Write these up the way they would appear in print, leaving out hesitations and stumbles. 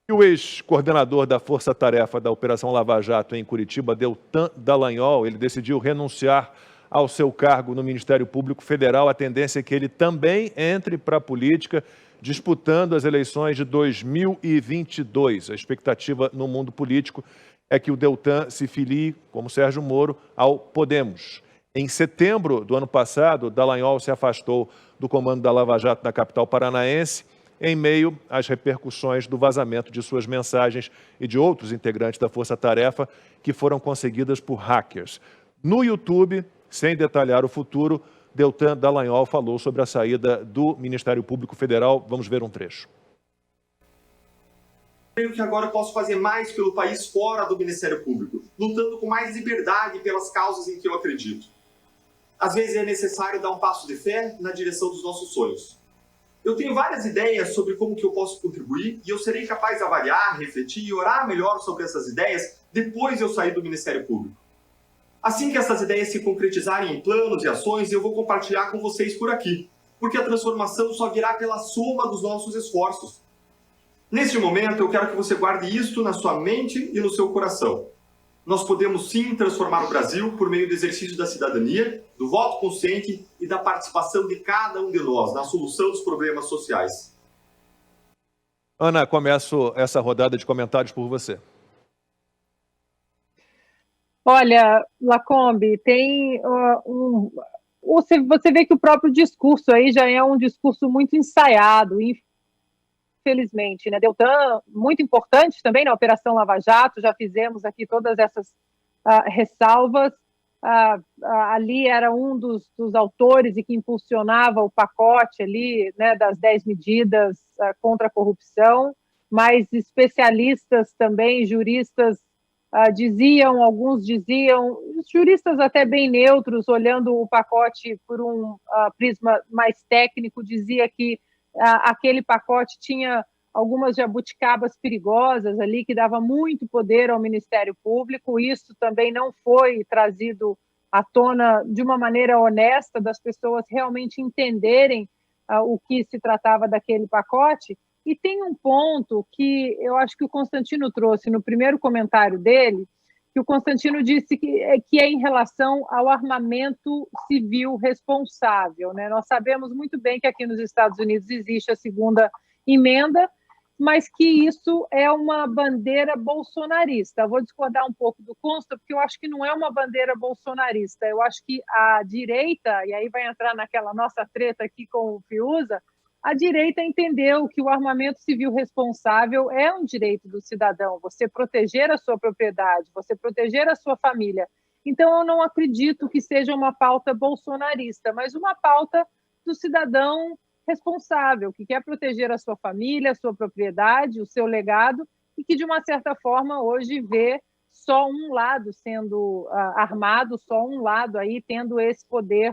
E o ex-coordenador da Força Tarefa da Operação Lava Jato em Curitiba, Deltan Dallagnol, ele decidiu renunciar ao seu cargo no Ministério Público Federal. A tendência é que ele também entre para a política, disputando as eleições de 2022. A expectativa no mundo político é que o Deltan se filie, como Sérgio Moro, ao Podemos. Em setembro do ano passado, Dallagnol se afastou do comando da Lava Jato na capital paranaense, em meio às repercussões do vazamento de suas mensagens e de outros integrantes da Força Tarefa que foram conseguidas por hackers. No YouTube, sem detalhar o futuro, Deltan Dallagnol falou sobre a saída do Ministério Público Federal. Vamos ver um trecho. Creio que agora eu posso fazer mais pelo país fora do Ministério Público, lutando com mais liberdade pelas causas em que eu acredito. Às vezes é necessário dar um passo de fé na direção dos nossos sonhos. Eu tenho várias ideias sobre como que eu posso contribuir e eu serei capaz de avaliar, refletir e orar melhor sobre essas ideias depois de eu sair do Ministério Público. Assim que essas ideias se concretizarem em planos e ações, eu vou compartilhar com vocês por aqui, porque a transformação só virá pela soma dos nossos esforços. Neste momento, eu quero que você guarde isto na sua mente e no seu coração. Nós podemos sim transformar o Brasil por meio do exercício da cidadania, do voto consciente e da participação de cada um de nós na solução dos problemas sociais. Ana, começo essa rodada de comentários por você. Olha, Lacombe, tem você vê que o próprio discurso aí já é um discurso muito ensaiado, infelizmente, né? Deltan, muito importante também na Operação Lava Jato, já fizemos aqui todas essas ressalvas. Ali era um dos autores e que impulsionava o pacote ali, né, das 10 medidas contra a corrupção, mas especialistas também, juristas, alguns diziam, juristas até bem neutros, olhando o pacote por um prisma mais técnico, dizia que aquele pacote tinha algumas jabuticabas perigosas ali, que dava muito poder ao Ministério Público. Isso também não foi trazido à tona de uma maneira honesta, das pessoas realmente entenderem o que se tratava daquele pacote. E tem um ponto que eu acho que o Constantino trouxe no primeiro comentário dele, que o Constantino disse que é em relação ao armamento civil responsável, né? Nós sabemos muito bem que aqui nos Estados Unidos existe a segunda emenda, mas que isso é uma bandeira bolsonarista. Vou discordar um pouco do Consta, porque eu acho que não é uma bandeira bolsonarista. Eu acho que a direita, e aí vai entrar naquela nossa treta aqui com o Fiuza, a direita entendeu que o armamento civil responsável é um direito do cidadão, você proteger a sua propriedade, você proteger a sua família. Então, eu não acredito que seja uma pauta bolsonarista, mas uma pauta do cidadão responsável, que quer proteger a sua família, a sua propriedade, o seu legado, e que, de uma certa forma, hoje vê só um lado sendo armado, só um lado aí tendo esse poder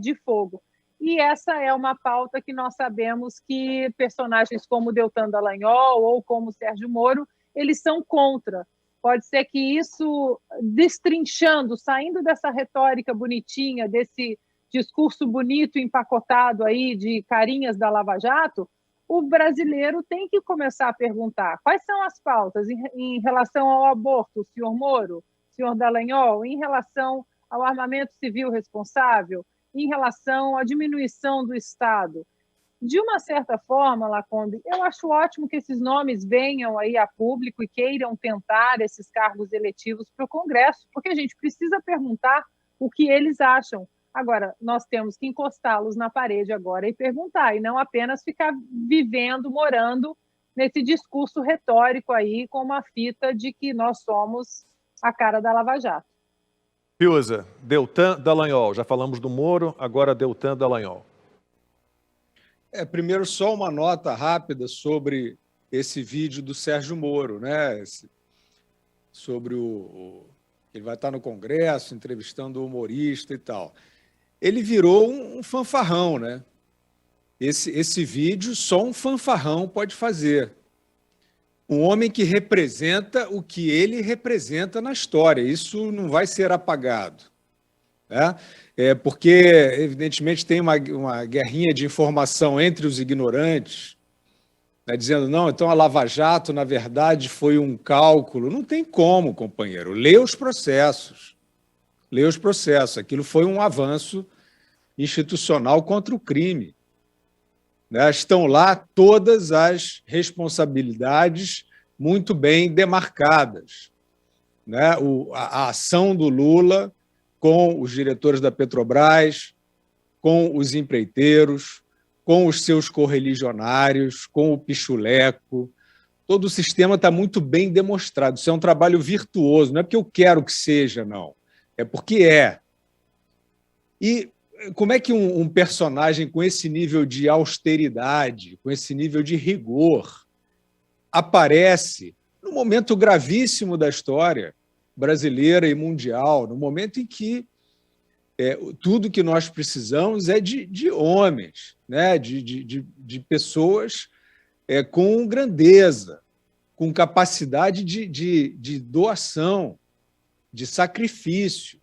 de fogo. E essa é uma pauta que nós sabemos que personagens como Deltan Dallagnol ou como Sérgio Moro, eles são contra. Pode ser que isso, destrinchando, saindo dessa retórica bonitinha, desse discurso bonito, empacotado aí de carinhas da Lava Jato, o brasileiro tem que começar a perguntar quais são as pautas em relação ao aborto, senhor Moro, senhor Dallagnol, em relação ao armamento civil responsável, em relação à diminuição do Estado. De uma certa forma, Lacombe, eu acho ótimo que esses nomes venham aí a público e queiram tentar esses cargos eletivos para o Congresso, porque a gente precisa perguntar o que eles acham. Agora, nós temos que encostá-los na parede agora e perguntar, e não apenas ficar vivendo, morando nesse discurso retórico aí com uma fita de que nós somos a cara da Lava Jato. Fiuza, Deltan Dallagnol. Já falamos do Moro, agora Deltan Dallagnol. Primeiro, só uma nota rápida sobre esse vídeo do Sérgio Moro, né? Sobre ele vai estar no Congresso entrevistando o humorista e tal. Ele virou um fanfarrão, né? Esse vídeo só um fanfarrão pode fazer. Um homem que representa o que ele representa na história. Isso não vai ser apagado, né? Porque, evidentemente, tem uma guerrinha de informação entre os ignorantes, né, dizendo, não, então a Lava Jato, na verdade, foi um cálculo. Não tem como, companheiro. Lê os processos. Lê os processos. Aquilo foi um avanço institucional contra o crime. Né? Estão lá todas as responsabilidades muito bem demarcadas. Né? A ação do Lula com os diretores da Petrobras, com os empreiteiros, com os seus correligionários, com o pichuleco. Todo o sistema está muito bem demonstrado. Isso é um trabalho virtuoso, não é porque eu quero que seja, não. É porque é. E como é que um personagem com esse nível de austeridade, com esse nível de rigor, aparece num momento gravíssimo da história brasileira e mundial, no momento em que tudo que nós precisamos é de homens, né? de pessoas com grandeza, com capacidade de doação, de sacrifício.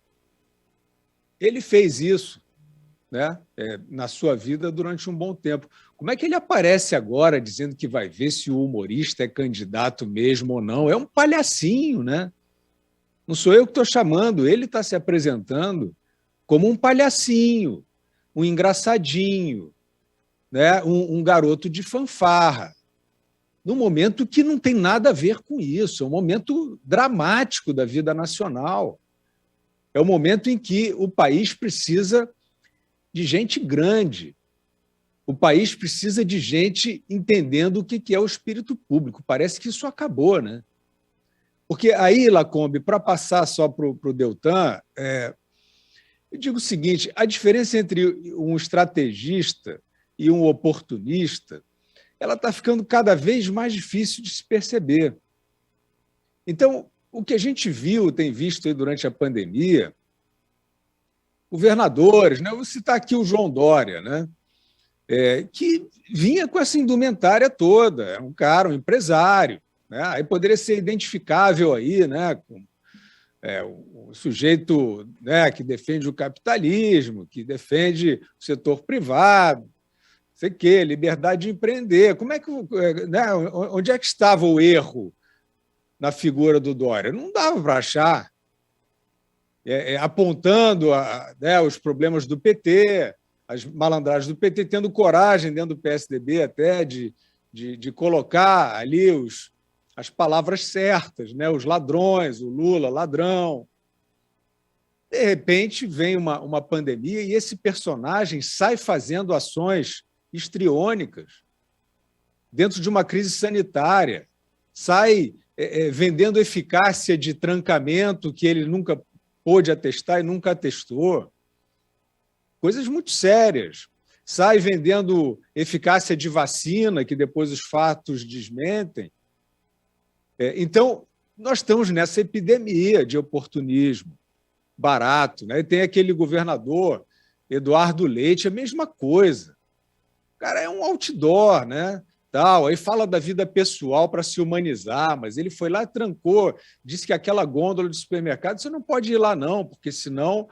Ele fez isso, né? Na sua vida durante um bom tempo. Como é que ele aparece agora dizendo que vai ver se o humorista é candidato mesmo ou não? É um palhacinho, né? Não sou eu que estou chamando, ele está se apresentando como um palhacinho, um engraçadinho, né? Um garoto de fanfarra, num momento que não tem nada a ver com isso, é um momento dramático da vida nacional. É o momento em que o país precisa de gente grande, o país precisa de gente entendendo o que é o espírito público. Parece que isso acabou, né? Porque aí, Lacombe, para passar só para o Deltan, eu digo o seguinte, a diferença entre um estrategista e um oportunista, ela está ficando cada vez mais difícil de se perceber. Então, o que a gente tem visto aí durante a pandemia, governadores, né? Eu vou citar aqui o João Dória, né? Que vinha com essa indumentária toda, é um cara, um empresário, né? Aí poderia ser identificável aí, né? Com o sujeito, né, que defende o capitalismo, que defende o setor privado, sei que, liberdade de empreender. Como é que, né, onde é que estava o erro na figura do Dória? Não dava para achar. Apontando né, os problemas do PT, as malandragens do PT, tendo coragem dentro do PSDB até de colocar ali as palavras certas, né? Os ladrões, o Lula, ladrão. De repente, vem uma pandemia e esse personagem sai fazendo ações histriônicas dentro de uma crise sanitária, sai vendendo eficácia de trancamento que ele nunca pôde atestar e nunca atestou. Coisas muito sérias. Sai vendendo eficácia de vacina, que depois os fatos desmentem. Então, nós estamos nessa epidemia de oportunismo barato, né? E tem aquele governador, Eduardo Leite, a mesma coisa. O cara é um outdoor, né? Tal, aí fala da vida pessoal para se humanizar, mas ele foi lá e trancou, disse que aquela gôndola de supermercado você não pode ir lá não, porque senão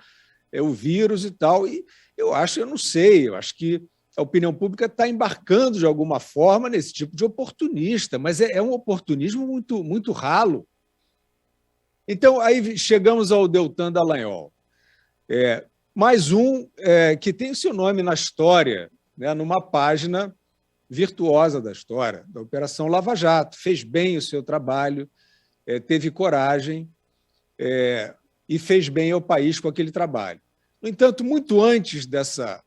é o vírus e tal. E eu não sei, eu acho que a opinião pública está embarcando de alguma forma nesse tipo de oportunista, mas é um oportunismo muito, muito ralo. Então, aí chegamos ao Deltan Dallagnol. Mais um que tem o seu nome na história, né, numa página virtuosa da história, da Operação Lava Jato. Fez bem o seu trabalho, teve coragem e fez bem ao país com aquele trabalho. No entanto, muito antes dessa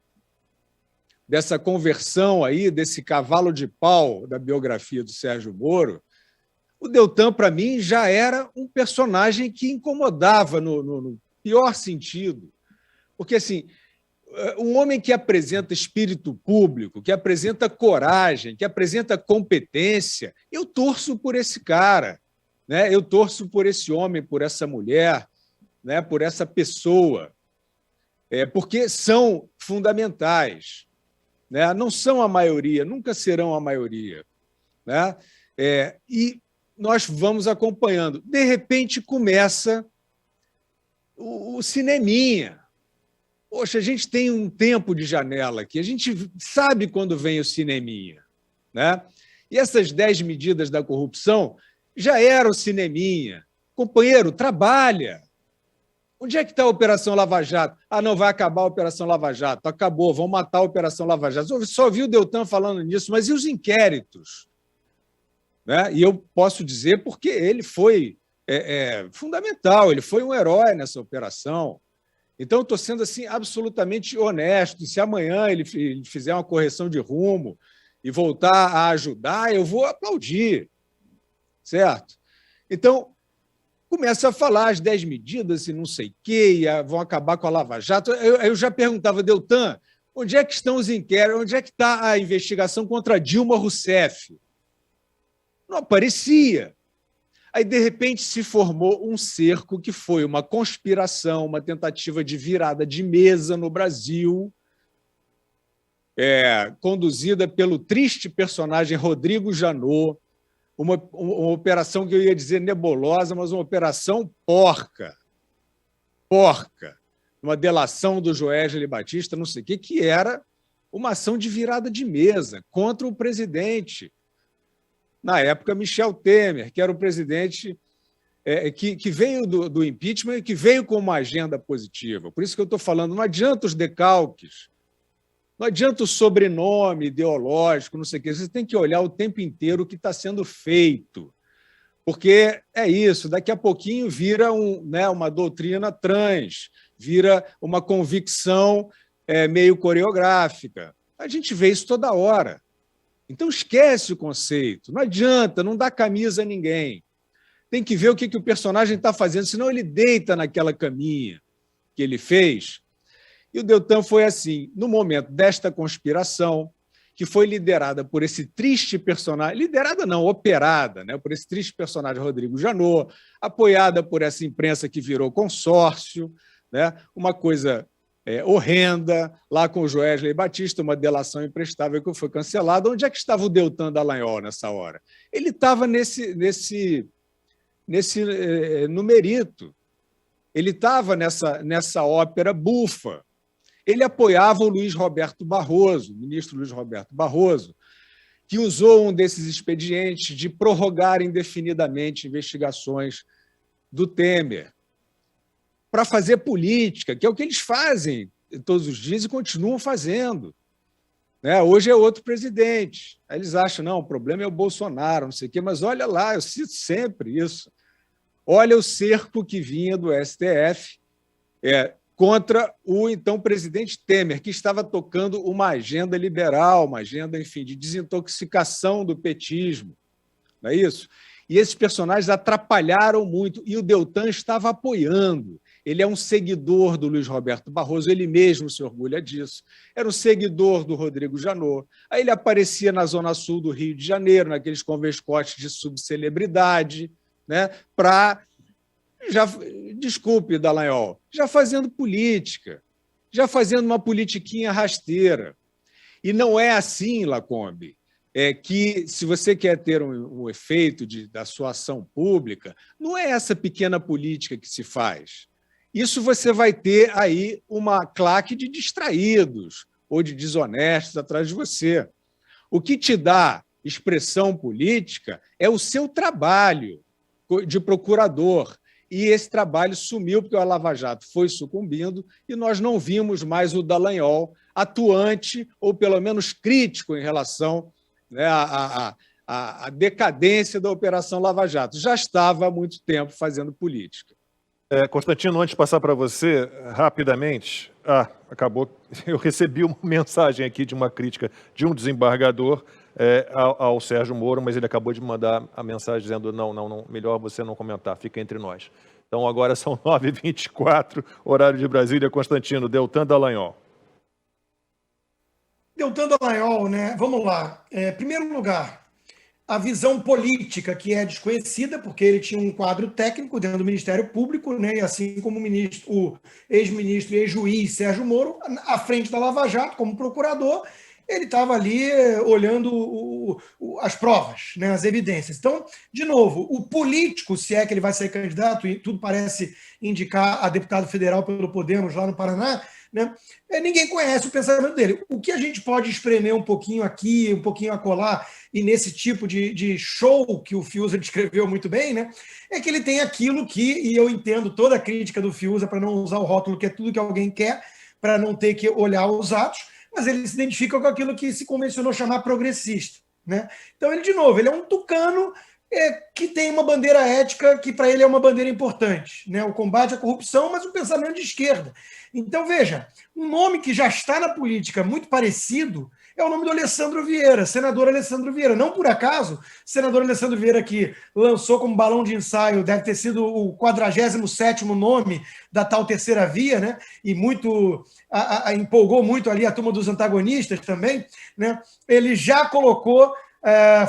conversão aí, desse cavalo de pau da biografia do Sérgio Moro, o Deltan, para mim, já era um personagem que incomodava no pior sentido. Porque, assim, um homem que apresenta espírito público, que apresenta coragem, que apresenta competência, eu torço por esse cara, né? Eu torço por esse homem, por essa mulher, né? Por essa pessoa, porque são fundamentais. Né? Não são a maioria, nunca serão a maioria. Né? E nós vamos acompanhando. De repente, começa o cineminha. Poxa, a gente tem um tempo de janela aqui, a gente sabe quando vem o cineminha. Né? E essas 10 medidas da corrupção já eram cineminha. Companheiro, trabalha. Onde é que está a Operação Lava Jato? Ah, não, vai acabar a Operação Lava Jato. Acabou, vão matar a Operação Lava Jato. Eu só vi o Deltan falando nisso, mas e os inquéritos? Né? E eu posso dizer porque ele foi fundamental, ele foi um herói nessa operação. Então, eu estou sendo assim, absolutamente honesto. E se amanhã ele fizer uma correção de rumo e voltar a ajudar, eu vou aplaudir. Certo? Então, começa a falar as 10 medidas e não sei o quê, e vão acabar com a Lava Jato. Eu já perguntava, Deltan, onde é que estão os inquéritos? Onde é que está a investigação contra Dilma Rousseff? Não aparecia. Aí, de repente, se formou um cerco que foi uma conspiração, uma tentativa de virada de mesa no Brasil, conduzida pelo triste personagem Rodrigo Janot, uma operação que eu ia dizer nebulosa, mas uma operação porca. Porca. Uma delação do Joesley Batista, não sei o quê, que era uma ação de virada de mesa contra o presidente. Na época, Michel Temer, que era o presidente que veio do impeachment e que veio com uma agenda positiva. Por isso que eu estou falando, não adianta os decalques, não adianta o sobrenome ideológico, não sei o quê. Você tem que olhar o tempo inteiro o que está sendo feito. Porque é isso, daqui a pouquinho vira uma doutrina trans, vira uma convicção meio coreográfica. A gente vê isso toda hora. Então, esquece o conceito. Não adianta, não dá camisa a ninguém. Tem que ver o que o personagem está fazendo, senão ele deita naquela caminha que ele fez. E o Deltan foi assim, no momento desta conspiração, que foi liderada por esse triste personagem, liderada não, operada, né, por esse triste personagem Rodrigo Janot, apoiada por essa imprensa que virou consórcio, né, uma coisa horrenda, lá com o Joesley Batista, uma delação imprestável que foi cancelada. Onde é que estava o Deltan Dallagnol nessa hora? Ele estava nesse numerito, ele estava nessa ópera bufa. Ele apoiava o Luiz Roberto Barroso, o ministro Luiz Roberto Barroso, que usou um desses expedientes de prorrogar indefinidamente investigações do Temer para fazer política, que é o que eles fazem todos os dias e continuam fazendo. Né? Hoje é outro presidente. Aí eles acham, não, o problema é o Bolsonaro, não sei o quê, mas olha lá, eu cito sempre isso. Olha o cerco que vinha do STF contra o então presidente Temer, que estava tocando uma agenda liberal, uma agenda, enfim, de desintoxicação do petismo. Não é isso? E esses personagens atrapalharam muito, e o Deltan estava apoiando. Ele é um seguidor do Luiz Roberto Barroso, ele mesmo se orgulha disso. Era um seguidor do Rodrigo Janot. Aí ele aparecia na Zona Sul do Rio de Janeiro, naqueles convescotes de subcelebridade, né, desculpe, Dallagnol, já fazendo política, já fazendo uma politiquinha rasteira. E não é assim, Lacombe, que se você quer ter um efeito da sua ação pública, não é essa pequena política que se faz. Isso você vai ter aí uma claque de distraídos ou de desonestos atrás de você. O que te dá expressão política é o seu trabalho de procurador. E esse trabalho sumiu porque o Lava Jato foi sucumbindo e nós não vimos mais o Dallagnol atuante ou pelo menos crítico em relação, né, à decadência da Operação Lava Jato. Já estava há muito tempo fazendo política. Constantino, antes de passar para você, rapidamente, acabou, eu recebi uma mensagem aqui de uma crítica de um desembargador ao Sérgio Moro, mas ele acabou de mandar a mensagem dizendo não, melhor você não comentar, fica entre nós. Então agora são 9h24, horário de Brasília. Constantino, Deltan Dallagnol. Deltan Dallagnol, né? Vamos lá. Primeiro lugar, a visão política, que é desconhecida, porque ele tinha um quadro técnico dentro do Ministério Público, né? E assim como o ex-ministro e ex-juiz Sérgio Moro, à frente da Lava Jato, como procurador, ele estava ali olhando o as provas, né, as evidências. Então, de novo, o político, se é que ele vai ser candidato, e tudo parece indicar a deputado federal pelo Podemos lá no Paraná, né, ninguém conhece o pensamento dele. O que a gente pode espremer um pouquinho aqui, um pouquinho acolá, e nesse tipo de show que o Fiuza descreveu muito bem, né, é que ele tem aquilo que, e eu entendo toda a crítica do Fiuza para não usar o rótulo que é tudo que alguém quer, para não ter que olhar os atos, mas ele se identifica com aquilo que se convencionou chamar progressista, né? Então, ele, de novo, ele é um tucano que tem uma bandeira ética que para ele é uma bandeira importante, né? O combate à corrupção, mas um pensamento de esquerda. Então, veja, um nome que já está na política muito parecido é o nome do Alessandro Vieira, senador Alessandro Vieira. Não por acaso, o senador Alessandro Vieira, que lançou como balão de ensaio, deve ter sido o 47º nome da tal terceira via, né? E muito empolgou muito ali a turma dos antagonistas também, né? Ele já colocou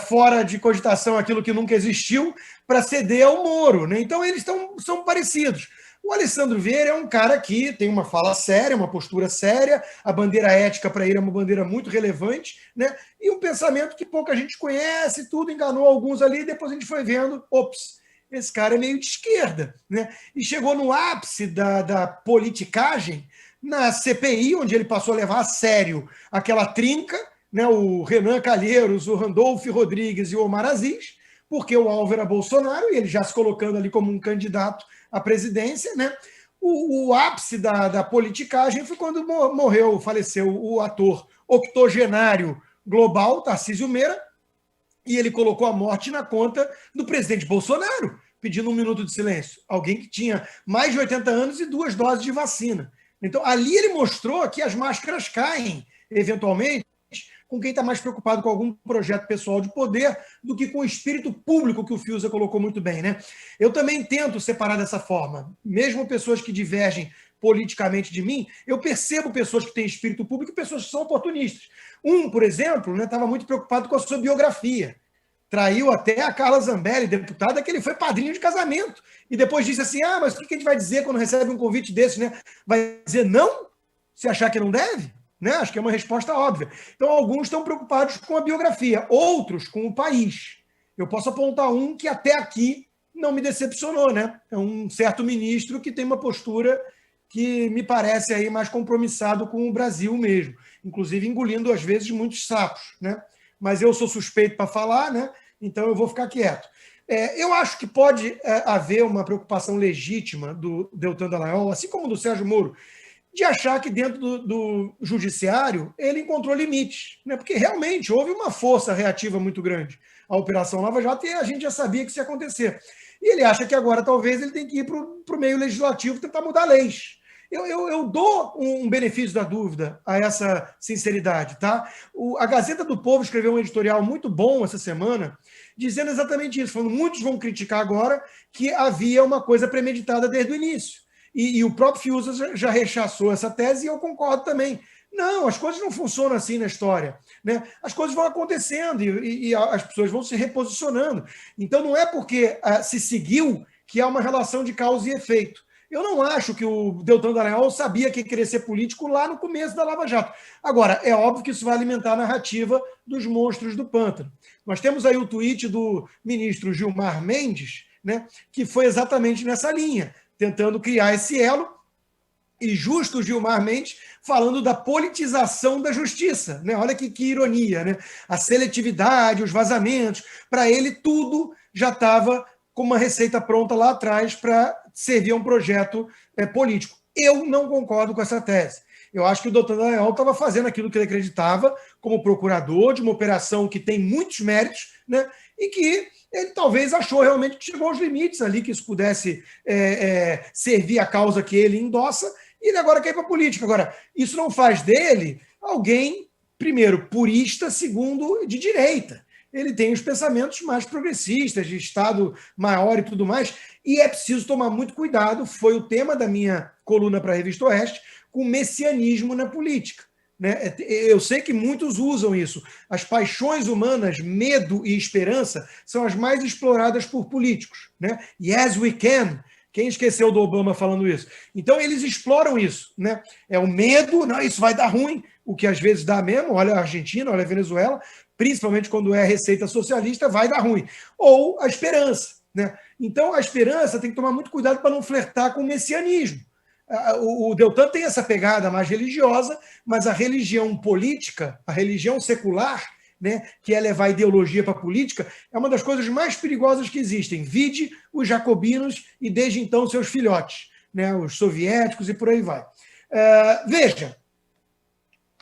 fora de cogitação aquilo que nunca existiu para ceder ao Moro, né? Então, eles são parecidos. O Alessandro Vieira é um cara que tem uma fala séria, uma postura séria, a bandeira ética para ele é uma bandeira muito relevante, né? E um pensamento que pouca gente conhece, tudo enganou alguns ali, e depois a gente foi vendo, ops, esse cara é meio de esquerda, né? E chegou no ápice da politicagem na CPI, onde ele passou a levar a sério aquela trinca, né? O Renan Calheiros, o Randolfo Rodrigues e o Omar Aziz, porque o alvo era Bolsonaro, e ele já se colocando ali como um candidato à presidência, né? O ápice da politicagem foi quando faleceu o ator octogenário global, Tarcísio Meira, e ele colocou a morte na conta do presidente Bolsonaro, pedindo 1 minuto de silêncio. Alguém que tinha mais de 80 anos e 2 doses de vacina. Então, ali ele mostrou que as máscaras caem, eventualmente, com quem está mais preocupado com algum projeto pessoal de poder do que com o espírito público que o Fiuza colocou muito bem, né? Eu também tento separar dessa forma. Mesmo pessoas que divergem politicamente de mim, eu percebo pessoas que têm espírito público e pessoas que são oportunistas. Por exemplo, estava muito preocupado com a sua biografia. Traiu até a Carla Zambelli, deputada, que ele foi padrinho de casamento. E depois disse assim, mas o que a gente vai dizer quando recebe um convite desse, né? Vai dizer não? Se achar que não deve? Né? Acho que é uma resposta óbvia. Então, alguns estão preocupados com a biografia, outros com o país. Eu posso apontar um que até aqui não me decepcionou, né? É um certo ministro que tem uma postura que me parece aí mais compromissado com o Brasil mesmo, inclusive engolindo, às vezes, muitos sapos, né? Mas eu sou suspeito para falar, né? Então eu vou ficar quieto. Eu acho que pode haver uma preocupação legítima do Deltan Dallagnol, assim como do Sérgio Moro, de achar que dentro do judiciário ele encontrou limites, né? Porque realmente houve uma força reativa muito grande à Operação Lava Jato e a gente já sabia que isso ia acontecer. E ele acha que agora talvez ele tem que ir para o meio legislativo tentar mudar leis. Eu dou um benefício da dúvida a essa sinceridade, tá? A Gazeta do Povo escreveu um editorial muito bom essa semana, dizendo exatamente isso, falando muitos vão criticar agora que havia uma coisa premeditada desde o início. E o próprio Fiuza já rechaçou essa tese e eu concordo também. Não, as coisas não funcionam assim na história, né? As coisas vão acontecendo e as pessoas vão se reposicionando. Então não é porque se seguiu que há uma relação de causa e efeito. Eu não acho que o Deltan Dallagnol sabia que queria ser político lá no começo da Lava Jato. Agora, é óbvio que isso vai alimentar a narrativa dos monstros do pântano. Nós temos aí o tweet do ministro Gilmar Mendes, né, que foi exatamente nessa linha, tentando criar esse elo, e justo o Gilmar Mendes falando da politização da justiça, né? Olha que ironia, né? A seletividade, os vazamentos, para ele tudo já estava com uma receita pronta lá atrás para servir a um projeto político. Eu não concordo com essa tese. Eu acho que o Deltan Dallagnol estava fazendo aquilo que ele acreditava como procurador de uma operação que tem muitos méritos, né? E que ele talvez achou realmente que chegou aos limites ali, que isso pudesse servir a causa que ele endossa, e ele agora quer ir para a política. Agora, isso não faz dele alguém, primeiro, purista, segundo, de direita. Ele tem os pensamentos mais progressistas, de Estado maior e tudo mais, e é preciso tomar muito cuidado, foi o tema da minha coluna para a Revista Oeste, com o messianismo na política. Né? Eu sei que muitos usam isso. As paixões humanas, medo e esperança, são as mais exploradas por políticos. Né? Yes, we can. Quem esqueceu do Obama falando isso? Então, eles exploram isso. Né? É o medo, não, isso vai dar ruim. o que às vezes dá mesmo, olha a Argentina, olha a Venezuela, principalmente quando é receita socialista, vai dar ruim. Ou a esperança, né? Então, a esperança tem que tomar muito cuidado para não flertar com o messianismo. O Deltan tem essa pegada mais religiosa, mas a religião política, a religião secular, né, que é levar ideologia para a política, é uma das coisas mais perigosas que existem. Vide os jacobinos e, desde então, seus filhotes, né, os soviéticos e por aí vai. Veja,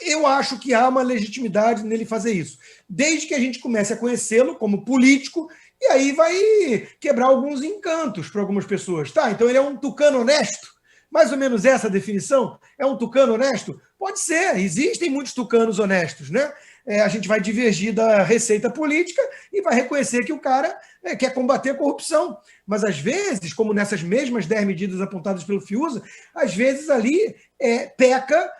eu acho que há uma legitimidade nele fazer isso, desde que a gente comece a conhecê-lo como político, e aí vai quebrar alguns encantos para algumas pessoas. Tá, então ele é um tucano honesto? Mais ou menos essa definição? É um tucano honesto? Pode ser, existem muitos tucanos honestos, né? A gente vai divergir da receita política e vai reconhecer que o cara quer combater a corrupção. Mas, às vezes, como nessas mesmas 10 medidas apontadas pelo Fiuza, às vezes ali peca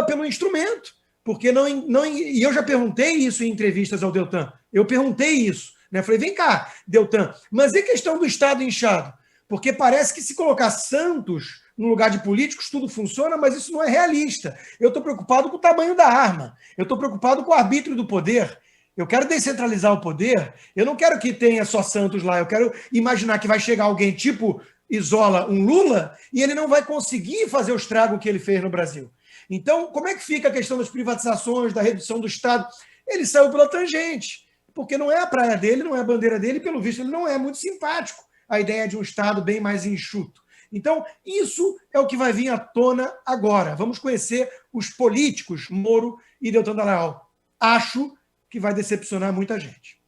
pelo instrumento. Porque e eu já perguntei isso em entrevistas ao Deltan. Eu perguntei isso. Né? Falei, vem cá, Deltan, mas e questão do Estado inchado? Porque parece que se colocar Santos no lugar de políticos, tudo funciona, mas isso não é realista. Eu estou preocupado com o tamanho da arma. Eu estou preocupado com o arbítrio do poder. Eu quero descentralizar o poder. Eu não quero que tenha só Santos lá. Eu quero imaginar que vai chegar alguém tipo Isola, um Lula, e ele não vai conseguir fazer o estrago que ele fez no Brasil. Então, como é que fica a questão das privatizações, da redução do Estado? Ele saiu pela tangente, porque não é a praia dele, não é a bandeira dele, e pelo visto ele não é muito simpático a ideia de um Estado bem mais enxuto. Então, isso é o que vai vir à tona agora. Vamos conhecer os políticos Moro e Deltan Dallagnol. Acho que vai decepcionar muita gente.